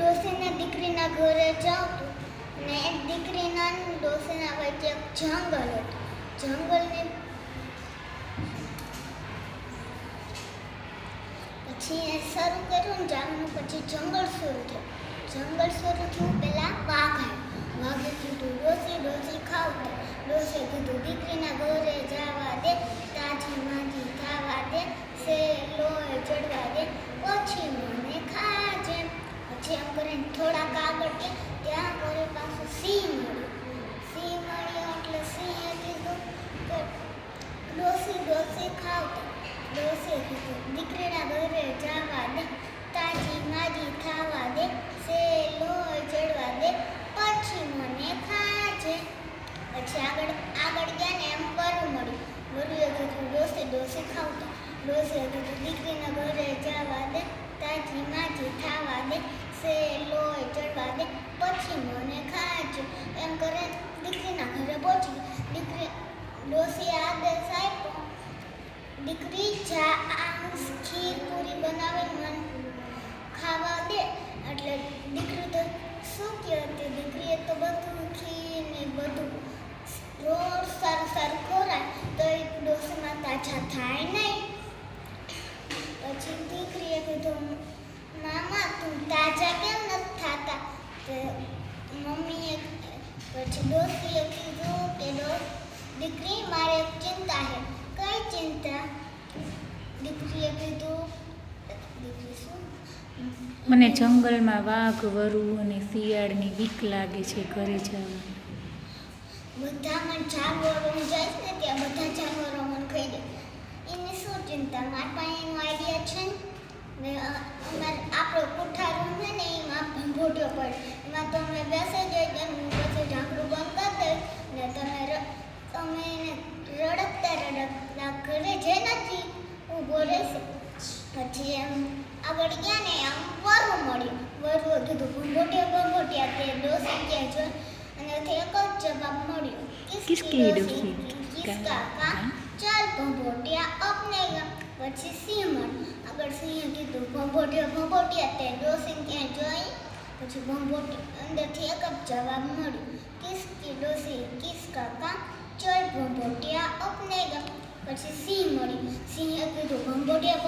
ડોસીને દીકરીના ઘરે જાઉં તો ને એક દીકરીના ડોસીના વચ્ચે એક જંગલ હતું. જંગલની પછી એ શરૂ કર્યું ને જવાનું, પછી જંગલ શરૂ થયું. જંગલ શરૂ થયું પહેલાં વાઘ આવ્યો. વાઘે કીધું ડોસી ડોસી ખાવ તો. ડોસીએ કીધું દીકરીના ઘરે જવા દે, તાજી માજી ખાવા દે, લોહી ચડવા દે, પછી મને ખાજે. પછી એમ કરીને થોડાક આગળ ગયા, ત્યાં ઘરે પાછું સિંહ મળ્યું. સિંહ મળ્યો એટલે સિંહે કીધું કે ડોસી ડોસી ખાવ તો. ડોસીએ કીધું દીકરીના ઘરે જવા દે, તાજી માજી ખાવા દે, લોહી ચડવા દે, પછી મને ખાજે. પછી આગળ ગયા ને એમ વરુ મળ્યું. વરુએ કીધું ડોસી ડોસી ખાવ તો. ડોસીએ કીધું દીકરીના ઘરે જવા દે, તાજી માજી ખાવા દે, લોહી ચડવા દે, પછી મને ખાજે. એમ કરે દીકરીના ઘરે પહોંચી. ડોસીએ આદેશ આપ્યો, દીકરી જા આ ખીર પૂરી બનાવીને મને ખાવા દે. એટલે દીકરી તો શું કહેતી, દીકરીએ તો બધું ખીર ને બધું રોજ સારું સારું ખોરાય તો એ ડોસીમાં તાજા થાય નહીં. પછી દીકરીએ કીધું મામા તું તાજા કેમ નથી થતા? તો મમ્મીએ પછી ડોસીએ કીધું કે દીકરી મારે એક ચિંતા છે. કઈ ચિંતા? દીકરીએ કીધું દીકરી શું? મને જંગલમાં વાઘ વરુ અને શિયાળની બીક લાગે છે ઘરે જવા. બધામાં જાનવરો જાય ને ત્યાં બધા જાનવરો મને ખાઈ દે. એની શું ચિંતા? મારા પાસે એનો આઈડિયા છે ને. આપણો કોઠારું છે ને એમાં ભંભોટ્યો પડે, એમાં તમે બેસી જાય પછી ઢાંકણું બંધ કરી દે ને તમે એને રડકતા ઘરે જે નથી ઊભો રહેશે. પછી એમ આગળ ગયા ને આમ વરુ મળ્યું. વરુએ કીધું ભંભોટિયા તે ડોસી ક્યાં જોઈ અને એક જ જવાબ મળ્યો, કિસકી ડોસી કિસકા કા ચાલ ભંભોટિયા અપને ગા. પછી સિંહ મળ્યું. આગળ સિંહે કીધું ભંભોટિયા તે ડોસી ક્યાં જોઈ. પછી ભંભોટિયા અંદરથી એક જ જવાબ મળ્યો, કિસકી ડોસી કિસકા કા ચાલ ભંભોટિયા અપને ગા. પછી સિંહ મળ્યું. સિંહે કીધું ભંભોટિયા